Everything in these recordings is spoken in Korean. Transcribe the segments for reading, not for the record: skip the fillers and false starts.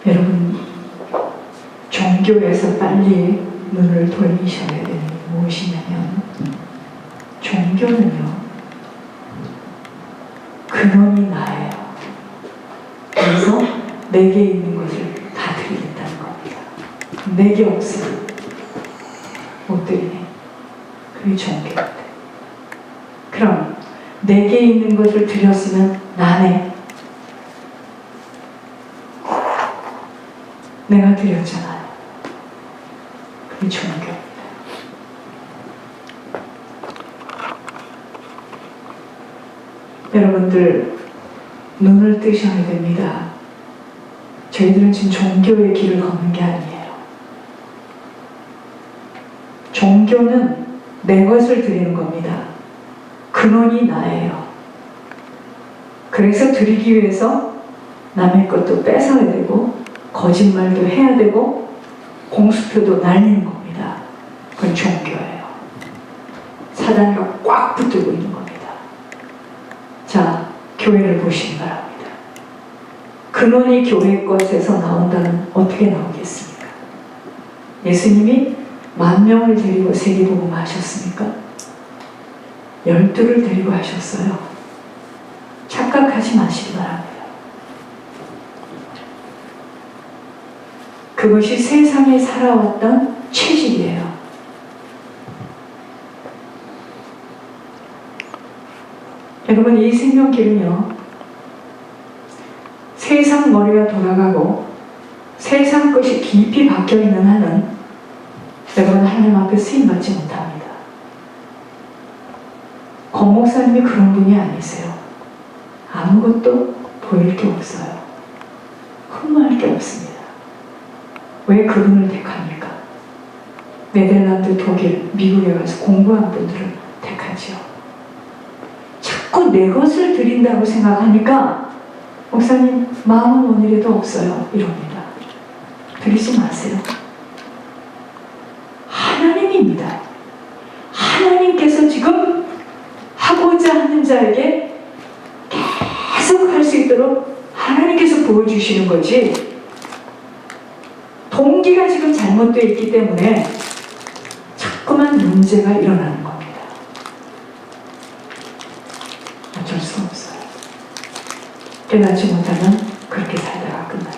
여러분, 종교에서 빨리 눈을 돌리셔야 되는 게 무엇이냐면, 종교는요, 근원이 나예요. 그래서 내게 있는 것을 다 드리겠다는 겁니다. 내게 없으면 못 드리네. 그게 종교인데. 그럼 내게 있는 것을 드렸으면 나네. 내가 드렸잖아요. 그게 종교입니다. 여러분들 눈을 뜨셔야 됩니다. 저희들은 지금 종교의 길을 걷는 게 아니에요. 종교는 내 것을 드리는 겁니다. 근원이 나예요. 그래서 드리기 위해서 남의 것도 뺏어야 되고 거짓말도 해야 되고 공수표도 날리는 겁니다. 그건 종교예요. 사단과 꽉 붙들고 있는 겁니다. 자, 교회를 보시기 바랍니다. 근원이 교회 것에서 나온다면 어떻게 나오겠습니까? 예수님이 10,000명을 데리고 세계복음 하셨습니까? 12를 데리고 하셨어요. 착각하지 마시기 바랍니다. 그것이 세상에 살아왔던 체질이에요. 여러분, 이 생명길은요, 세상 머리가 돌아가고 세상 것이 깊이 박혀있는 한은 여러분 하나님 앞에 쓰임받지 못합니다. 권 목사님이 그런 분이 아니세요. 아무것도 보일 게 없어요. 흠모할 게 없습니다. 왜 그분을 택합니까? 네덜란드, 독일, 미국에 가서 공부한 분들을 택하지요. 자꾸 내 것을 드린다고 생각하니까 목사님 마음은 오늘에도 없어요 이럽니다. 드리지 마세요. 하나님입니다. 하나님께서 지금 하고자 하는 자에게 계속 할 수 있도록 하나님께서 보여주시는 거지, 동기가 지금 잘못되어 있기 때문에 자꾸만 문제가 일어나는 겁니다. 어쩔 수 없어요. 깨닫지 못하면 그렇게 살다가 끝납니다.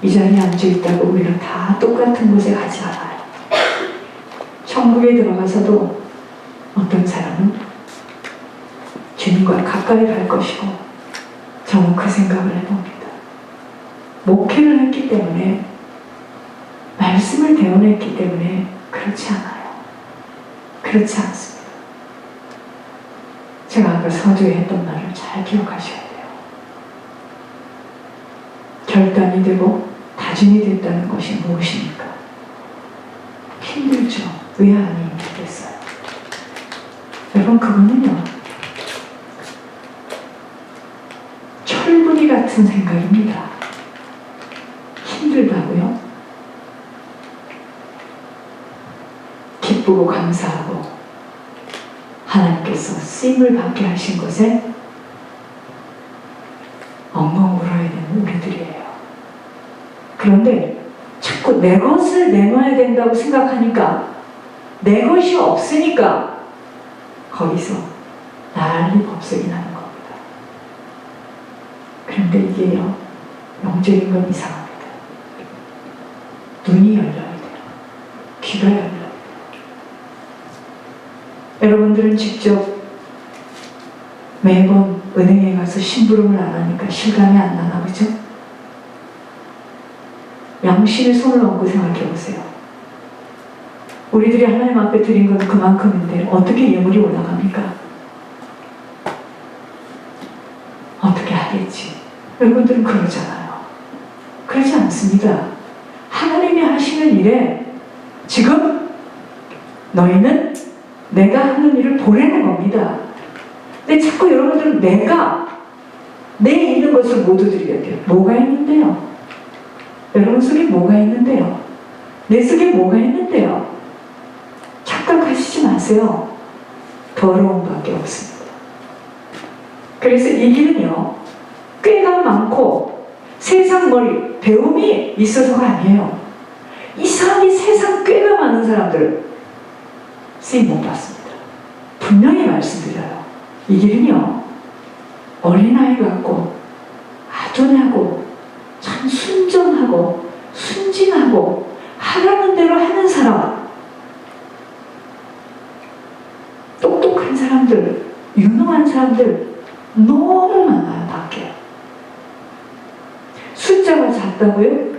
이 자리에 앉아있다고 우리는 다 똑같은 곳에 가지 않아요. 천국에 들어가서도 어떤 사람은 주님과 가까이 갈 것이고, 저는 그 생각을 해봅니다. 목회를 했기 때문에, 말씀을 대언했기 때문에 그렇지 않아요. 그렇지 않습니다. 제가 아까 서두에 했던 말을 잘 기억하셔야 돼요. 결단이 되고 다짐이 됐다는 것이 무엇입니까? 힘들죠. 왜 안 힘들겠어요? 여러분, 그거는요, 철분이 같은 생각입니다. 힘들다고요? 기쁘고 감사하고 하나님께서 쓰임을 받게 하신 것에 엉엉 울어야 되는 우리들이에요. 그런데 자꾸 내 것을 내놔야 된다고 생각하니까, 내 것이 없으니까 거기서 난리 법석이 나는 겁니다. 그런데 이게요, 영적인 건 이상합니다. 눈이 열려야 돼요. 귀가 열려야 돼요. 여러분들은 직접 매번 은행에 가서 심부름을 안 하니까 실감이 안 나나 보죠? 양심에 손을 얹고 생각해 보세요. 우리들이 하나님 앞에 드린 건 그만큼인데 어떻게 예물이 올라갑니까? 어떻게 하겠지? 여러분들은 그러잖아요. 그렇지 않습니다. 하나님이 하시는 일에 지금 너희는 내가 하는 일을 보내는 겁니다. 근데 자꾸 여러분들은 내 있는 것을 모두 드려야 돼요. 뭐가 있는데요? 여러분 속에 뭐가 있는데요? 내 속에 뭐가 있는데요? 착각하시지 마세요. 더러운 밖에 없습니다. 그래서 이 길은요, 꾀가 많고 세상 머리 배움이 있어서가 아니에요. 이상하게 세상 꾀가 많은 사람들 쓰임 못 받습니다. 분명히 말씀드려요. 이 길은요, 어린아이 같고 아둔하고 참 순전하고 순진하고 하라는 대로 하는 사람, 똑똑한 사람들, 유능한 사람들 너무 많아요. 밖에. 숫자가 작다고요?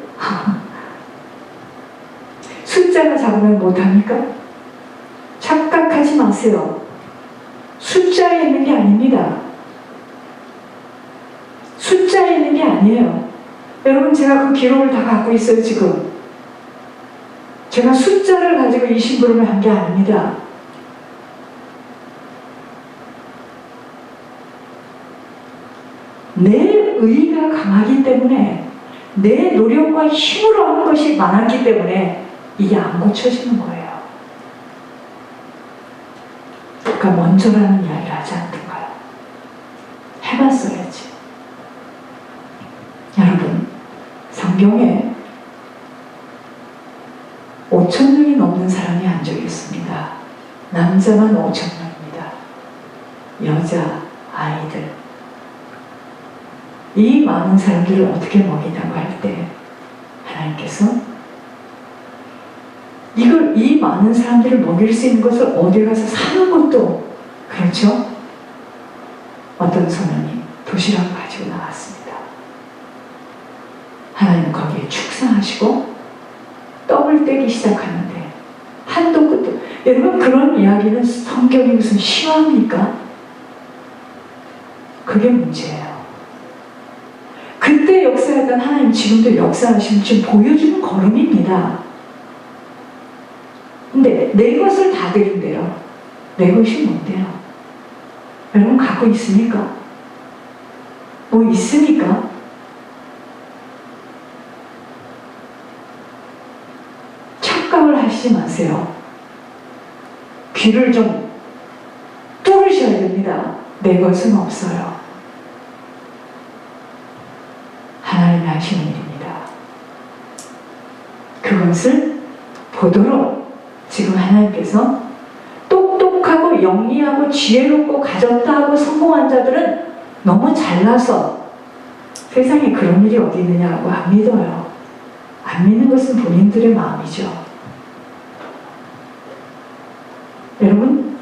숫자가 작으면 못합니까? 착각하지 마세요. 숫자에 있는 게 아닙니다. 숫자에 있는 게 아니에요. 여러분, 제가 그 기록을 다 갖고 있어요. 지금 제가 숫자를 가지고 이 심부름을 한 게 아닙니다. 내 의가 강하기 때문에, 내 노력과 힘으로 하는 것이 많았기 때문에 이게 안 고쳐지는 거예요. 그러니까 먼저라는 이야기를 하지 않던가요? 해봤어야지. 여러분, 성경에 5,000명이 넘는 사람이 앉아 있습니다. 남자만 5,000명입니다. 여자, 아이들. 이 많은 사람들을 어떻게 먹이냐고 할 때 하나님께서 이 많은 사람들을 먹일 수 있는 것을 어디 가서 사는 것도, 그렇죠? 어떤 소년이 도시락을 가지고 나왔습니다. 하나님은 거기에 축사하시고 떡을 떼기 시작하는데 한도 끝도. 여러분, 그런 이야기는 성경이 무슨 실화입니까? 그게 문제예요. 그때 역사했던 하나님 지금도 역사하시면 지금 보여주는 걸음입니다. 근데 내 것을 다 드린대요. 내 것이 뭔데요? 여러분, 갖고 있습니까? 뭐 있습니까? 착각을 하시지 마세요. 귀를 좀 뚫으셔야 됩니다. 내 것은 없어요. 하나님이 하시는 일입니다. 그것을 보도록 지금 하나님께서 똑똑하고 영리하고 지혜롭고 가졌다 하고 성공한 자들은 너무 잘나서 세상에 그런 일이 어디 있느냐고 안 믿어요. 안 믿는 것은 본인들의 마음이죠. 여러분,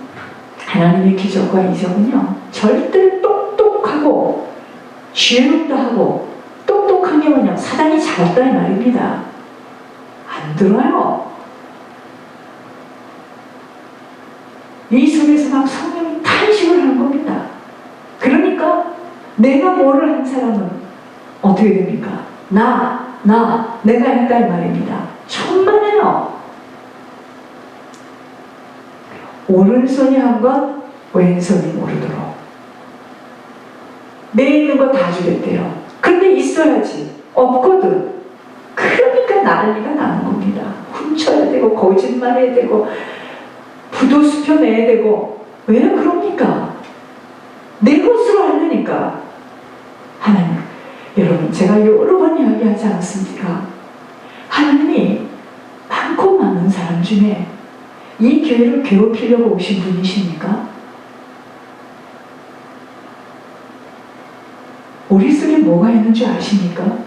하나님의 기적과 이적은요, 절대 똑똑하고 지혜롭다 하고 똑똑한 게 뭐냐, 사단이 잡았다 이 말입니다. 안 들어요. 이 속에서 막 성령이 탄식을 하는 겁니다. 그러니까 내가 뭐를 한 사람은 어떻게 됩니까? 내가 했다 이 말입니다. 천만에요. 오른손이 한 것 왼손이 모르도록 내 있는 거 다 주겠대요. 근데 있어야지. 없거든. 그러니까 난리가 나는 겁니다. 훔쳐야 되고 거짓말해야 되고 부도수표 내야 되고. 왜 그럽니까? 내 것으로 하려니까. 하나님, 여러분, 제가 여러 번 이야기하지 않았습니까? 하나님이 많고 많은 사람 중에 이 교회를 괴롭히려고 오신 분이십니까? 우리 속에 뭐가 있는 줄 아십니까?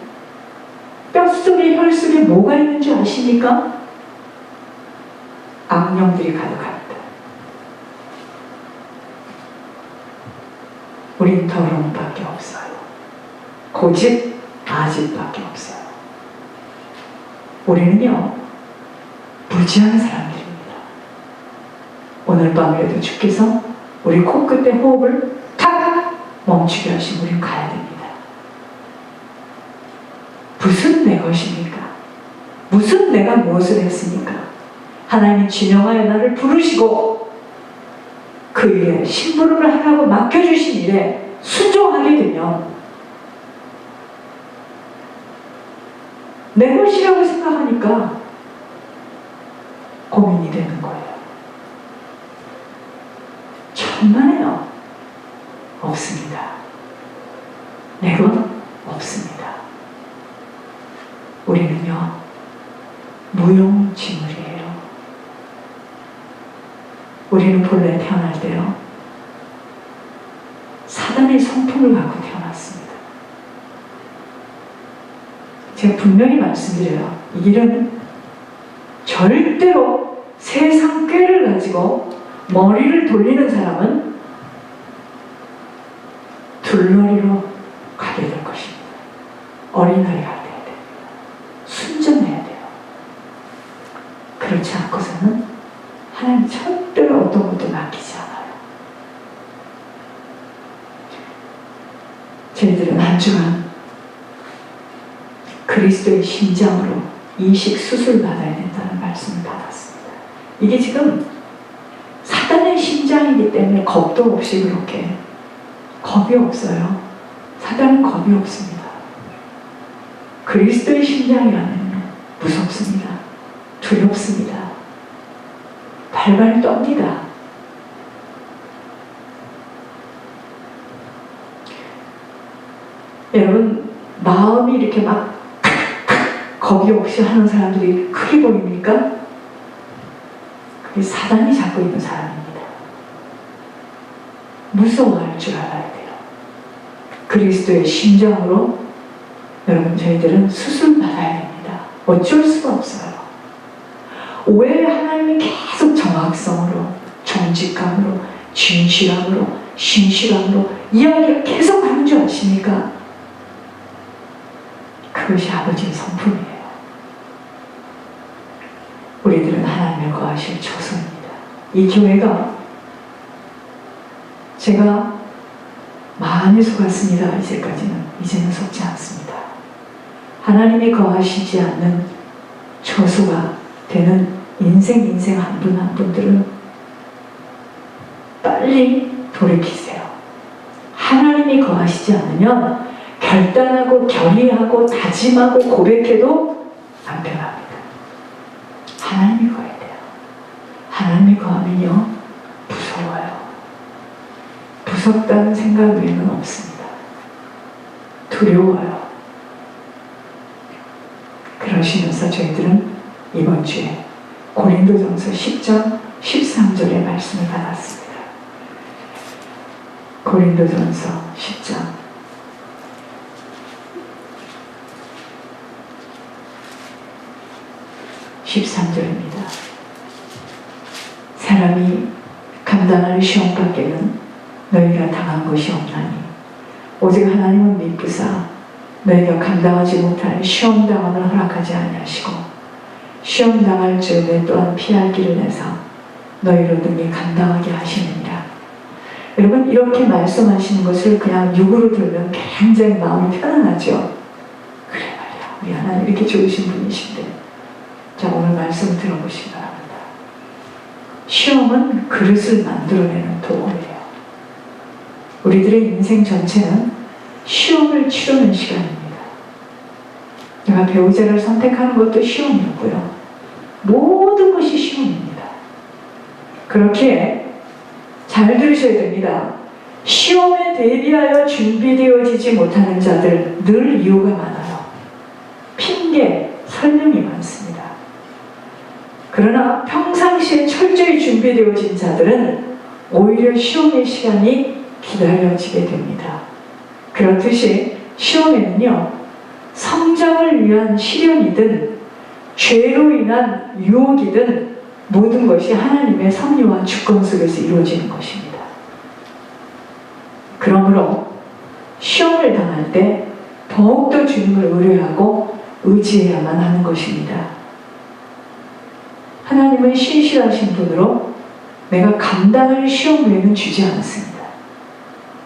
뼛속에 혈 속에 뭐가 있는 줄 아십니까? 악령들이 가득합니다. 우린 더러움밖에 없어요. 고집, 아집밖에 없어요. 우리는요, 무지한 사람들입니다. 오늘 밤이라도 주께서 우리 코끝에 호흡을 탁 멈추게 하시면 우린 가야 됩니다. 무슨 내 것입니까? 무슨 내가 무엇을 했습니까? 하나님이 진영하여 나를 부르시고 그 일에 심부름을 하라고 맡겨주신 일에 순종하게 되면 내 것이라고 생각하니까 고민이 되는 거예요. 천만에요. 없습니다. 내 것 없습니다. 우리는요, 무용지물이에요. 우리는 본래 태어날 때요, 사단의 성품을 갖고 태어났습니다. 제가 분명히 말씀드려요. 이 길은 절대로 세상 꾀를 가지고 머리를 돌리는 사람은 둘러리로 가게 될 것입니다. 어린아이 같아야 됩니다. 순전해야 돼요. 그렇지 않고서는 하나님 절대로 어떤 것도 맡기지 않아요. 저희들은 한 주간 그리스도의 심장으로 이식 수술 받아야 된다는 말씀을 받았습니다. 이게 지금 사단의 심장이기 때문에 겁도 없이 그렇게, 겁이 없어요. 사단은 겁이 없습니다. 그리스도의 심장이라면 무섭습니다. 두렵습니다. 발발 떱니다. 여러분, 마음이 이렇게 막 겁이 없이 하는 사람들이 크게 보입니까? 그게 사단이 잡고 있는 사람입니다. 무서워할 줄 알아야 돼요. 그리스도의 심장으로 여러분, 저희들은 수술 받아야 됩니다. 어쩔 수가 없어요. 왜 하나님이 계속 정확성으로, 정직함으로, 진실함으로, 신실함으로 이야기를 계속 하는 줄 아십니까? 그것이 아버지의 성품이에요. 우리들은 하나님의 거하실 조소입니다. 이 교회가 제가 많이 속았습니다. 이제는 속지 않습니다. 하나님이 거하시지 않는 조소가 되는 인생 한 분 한 분들은 빨리 돌이키세요. 하나님이 거하시지 않으면 결단하고 결의하고 다짐하고 고백해도 안 변합니다. 하나님이 거해야 돼요. 하나님이 거하면요, 무서워요. 무섭다는 생각 외에는 없습니다. 두려워요. 그러시면서 저희들은 이번 주에 고린도전서 10장 13절의 말씀을 받았습니다. 고린도전서 10장 13절입니다. 사람이 감당할 시험 밖에는 너희가 당한 것이 없나니 오직 하나님은 미쁘사 너희가 감당하지 못할 시험 당함을 허락하지 아니하시고 시험 당할 즈음에 또한 피할 길을 내서 너희로 능히 감당하게 하시느니라. 여러분, 이렇게 말씀하시는 것을 그냥 육으로 들으면 굉장히 마음이 편안하죠. 그래 말이야, 우리 하나님 이렇게 좋으신 분이신데. 자, 오늘 말씀 들어보시기 바랍니다. 시험은 그릇을 만들어내는 도구예요. 우리들의 인생 전체는 시험을 치르는 시간입니다. 내가 배우자를 선택하는 것도 시험이었고요. 모든 것이 시험입니다. 그렇게 잘 들으셔야 됩니다. 시험에 대비하여 준비되어지지 못하는 자들 늘 이유가 많아요. 핑계, 설명이 많습니다. 그러나 평상시에 철저히 준비되어진 자들은 오히려 시험의 시간이 기다려지게 됩니다. 그렇듯이 시험에는요, 성장을 위한 시련이든 죄로 인한 유혹이든 모든 것이 하나님의 섭리와 주권 속에서 이루어지는 것입니다. 그러므로 시험을 당할 때 더욱더 주님을 의뢰하고 의지해야만 하는 것입니다. 하나님은 신실하신 분으로 내가 감당할 시험 외에는 주지 않습니다.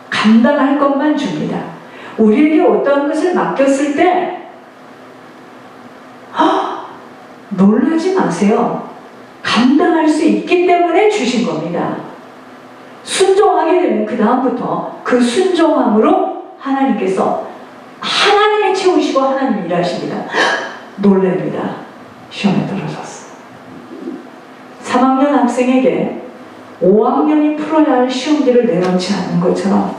감당할 것만 줍니다. 우리에게 어떠한 것을 맡겼을 때 놀라지 마세요. 감당할 수 있기 때문에 주신 겁니다. 순종하게 되면 그 다음부터 그 순종함으로 하나님께서 하나님이 채우시고 하나님이 일하십니다. 놀랍니다. 시험에 떨어졌어. 3학년 학생에게 5학년이 풀어야 할 시험지를 내놓지 않는 것처럼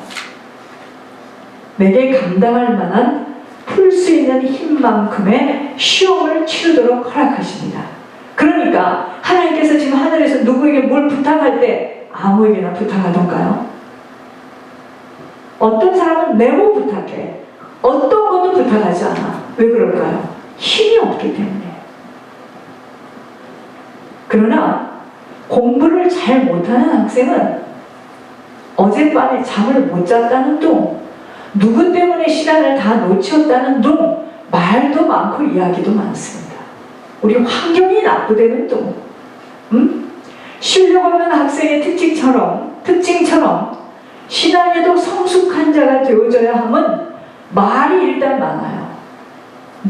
내게 감당할 만한 수 있는 힘만큼의 시험을 치르도록 허락하십니다. 그러니까 하나님께서 지금 하늘에서 누구에게 뭘 부탁할 때 아무에게나 부탁하던가요? 어떤 사람은 메모 부탁해. 어떤 것도 부탁하지 않아. 왜 그럴까요? 힘이 없기 때문에. 그러나 공부를 잘 못하는 학생은 어젯밤에 잠을 못 잤다는 둥, 누구 때문에 시간을 다 놓쳤다는 둥, 말도 많고 이야기도 많습니다. 우리 환경이 나쁘다는 둥, 실력 없는 학생의 특징처럼 신앙에도 성숙한 자가 되어져야 함은 말이 일단 많아요.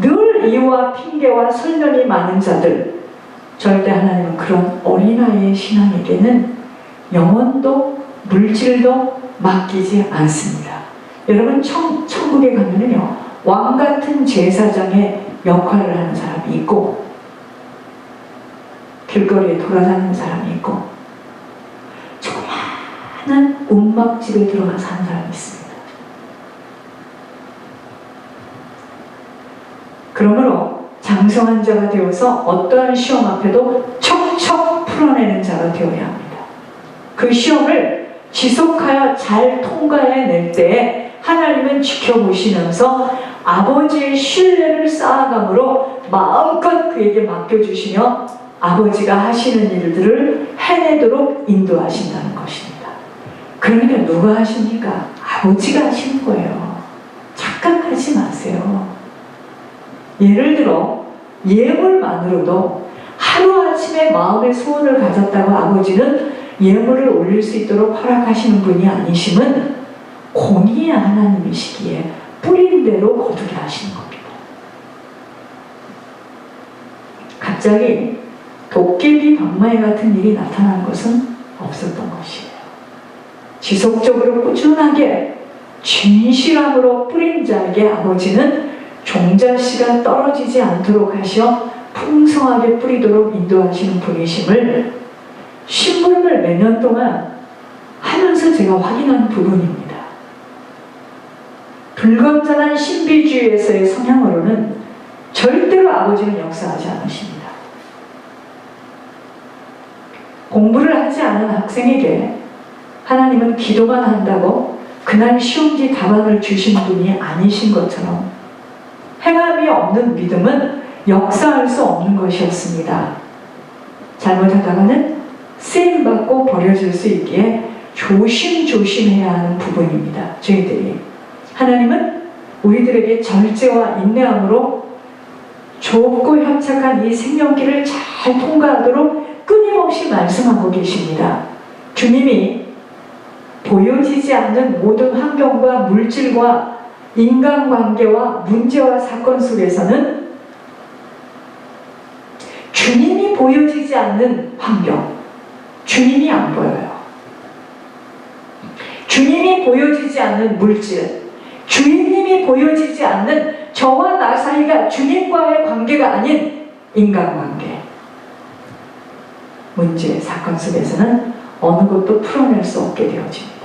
늘 이유와 핑계와 설명이 많은 자들, 절대 하나님은 그런 어린아이의 신앙에게는 영혼도 물질도 맡기지 않습니다. 여러분 천국에 가면은요, 왕같은 제사장의 역할을 하는 사람이 있고 길거리에 돌아다니는 사람이 있고 조그마한 움막집에 들어가 사는 사람이 있습니다. 그러므로 장성한 자가 되어서 어떠한 시험 앞에도 척척 풀어내는 자가 되어야 합니다. 그 시험을 지속하여 잘 통과해낼 때에 하나님은 지켜보시면서 아버지의 신뢰를 쌓아감으로 마음껏 그에게 맡겨주시며 아버지가 하시는 일들을 해내도록 인도하신다는 것입니다. 그러니까 누가 하십니까? 아버지가 하시는 거예요. 착각하지 마세요. 예를 들어 예물만으로도 하루아침에 마음의 소원을 가졌다고 아버지는 예물을 올릴 수 있도록 허락하시는 분이 아니심은 공의의 하나님이시기에 뿌린 대로 거두게 하시는 겁니다. 갑자기 도깨비 방망이 같은 일이 나타난 것은 없었던 것이에요. 지속적으로 꾸준하게 진실함으로 뿌린 자에게 아버지는 종자씨가 떨어지지 않도록 하셔 풍성하게 뿌리도록 인도하시는 분이심을 심부름을 몇 년 동안 하면서 제가 확인한 부분입니다. 불건전한 신비주의에서의 성향으로는 절대로 아버지는 역사하지 않으십니다. 공부를 하지 않은 학생에게 하나님은 기도만 한다고 그날 시험지 답안을 주신 분이 아니신 것처럼 행함이 없는 믿음은 역사할 수 없는 것이었습니다. 잘못하다가는 쓰임받고 버려질 수 있기에 조심조심해야 하는 부분입니다. 저희들이 하나님은 우리들에게 절제와 인내함으로 좁고 협착한 이 생명길을 잘 통과하도록 끊임없이 말씀하고 계십니다. 주님이 보여지지 않는 모든 환경과 물질과 인간관계와 문제와 사건 속에서는 주님이 보여지지 않는 환경, 주님이 안 보여요. 주님이 보여지지 않는 물질, 주님이 보여지지 않는 저와 나 사이가 주님과의 관계가 아닌 인간관계, 문제, 사건 속에서는 어느 것도 풀어낼 수 없게 되어집니다.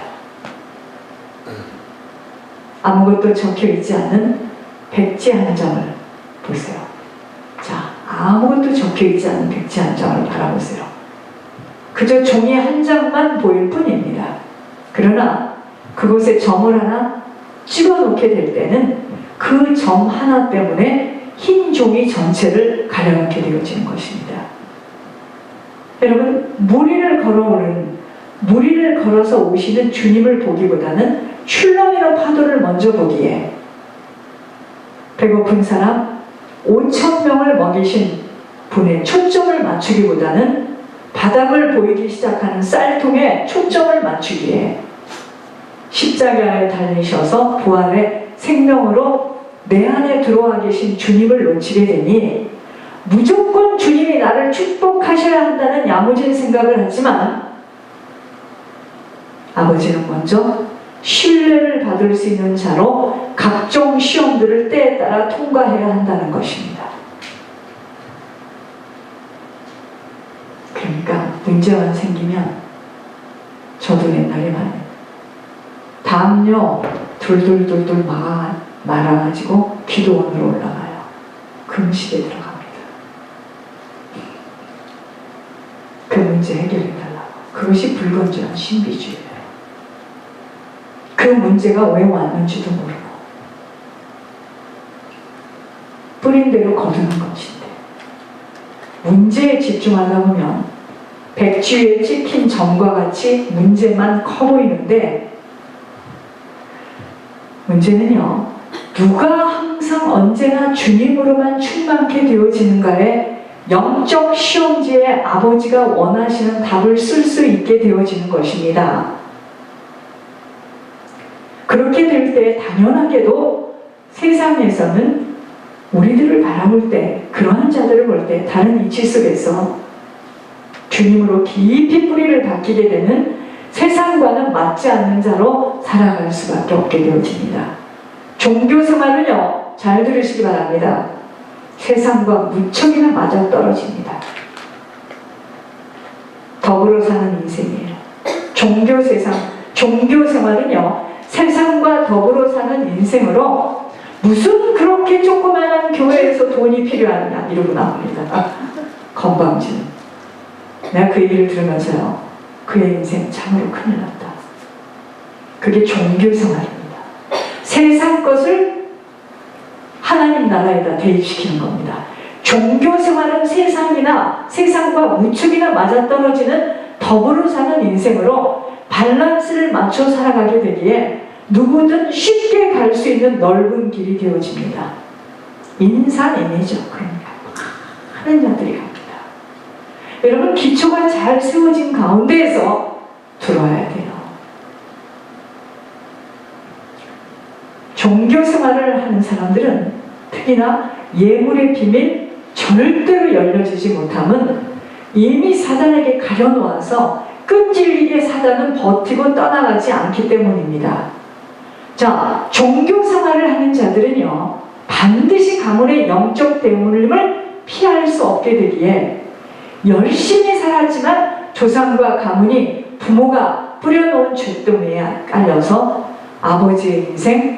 아무것도 적혀있지 않은 백지 한 장을 보세요. 자, 아무것도 적혀있지 않은 백지 한 장을 바라보세요. 그저 종이 한 장만 보일 뿐입니다. 그러나 그곳에 점을 하나 찍어놓게 될 때는 그 점 하나 때문에 흰 종이 전체를 가려놓게 되어지는 것입니다. 여러분, 무리를 걸어서 오시는 주님을 보기보다는 출렁이는 파도를 먼저 보기에 배고픈 사람 5,000명을 먹이신 분의 초점을 맞추기보다는 바닥을 보이기 시작하는 쌀통에 초점을 맞추기에 십자가에 달리셔서 부활의 생명으로 내 안에 들어와 계신 주님을 놓치게 되니 무조건 주님이 나를 축복하셔야 한다는 야무진 생각을 하지만 아버지는 먼저 신뢰를 받을 수 있는 자로 각종 시험들을 때에 따라 통과해야 한다는 것입니다. 그러니까 문제만 생기면 저도 옛날에 많이 담요 둘둘둘둘 말아가지고 기도원으로 올라가요. 금식에 들어갑니다. 그 문제 해결해달라고. 그것이 불건전한 신비주의예요. 그 문제가 왜 왔는지도 모르고 뿌린 대로 거두는 것인데, 문제에 집중하다 보면 백쥐에 찍힌 점과 같이 문제만 커 보이는데, 문제는요, 누가 항상 언제나 주님으로만 충만케 되어지는가에 영적 시험지에 아버지가 원하시는 답을 쓸 수 있게 되어지는 것입니다. 그렇게 될 때 당연하게도 세상에서는 우리들을 바라볼 때, 그러한 자들을 볼 때 다른 이치 속에서 주님으로 깊이 뿌리를 박히게 되는 세상과는 맞지 않는 자로 살아갈 수밖에 없게 되어집니다. 종교 생활은요, 잘 들으시기 바랍니다. 세상과 무척이나 맞아떨어집니다. 더불어 사는 인생이에요. 종교 생활은요, 세상과 더불어 사는 인생으로 무슨 그렇게 조그마한 교회에서 돈이 필요하느냐 이러고 나옵니다. 건방진. 내가 그 얘기를 들으면서요, 그의 인생 참으로 큰일 났다. 그게 종교 생활입니다. 세상 것을 하나님 나라에다 대입시키는 겁니다. 종교 생활은 세상과 무척이나 맞아떨어지는 더불어 사는 인생으로 밸런스를 맞춰 살아가게 되기에 누구든 쉽게 갈 수 있는 넓은 길이 되어집니다. 인산인이죠. 그러니까 많은 자들이 갑니다. 여러분, 기초가 잘 세워진 가운데에서 들어와야 돼요. 종교 생활을 하는 사람들은 특히나 예물의 비밀 절대로 열려지지 못함은 이미 사단에게 가려놓아서 끈질기게 사단은 버티고 떠나가지 않기 때문입니다. 자, 종교 생활을 하는 자들은요, 반드시 가문의 영적 대물림을 피할 수 없게 되기에 열심히 살았지만 조상과 가문이 부모가 뿌려놓은 잿더미에 깔려서 아버지의 인생,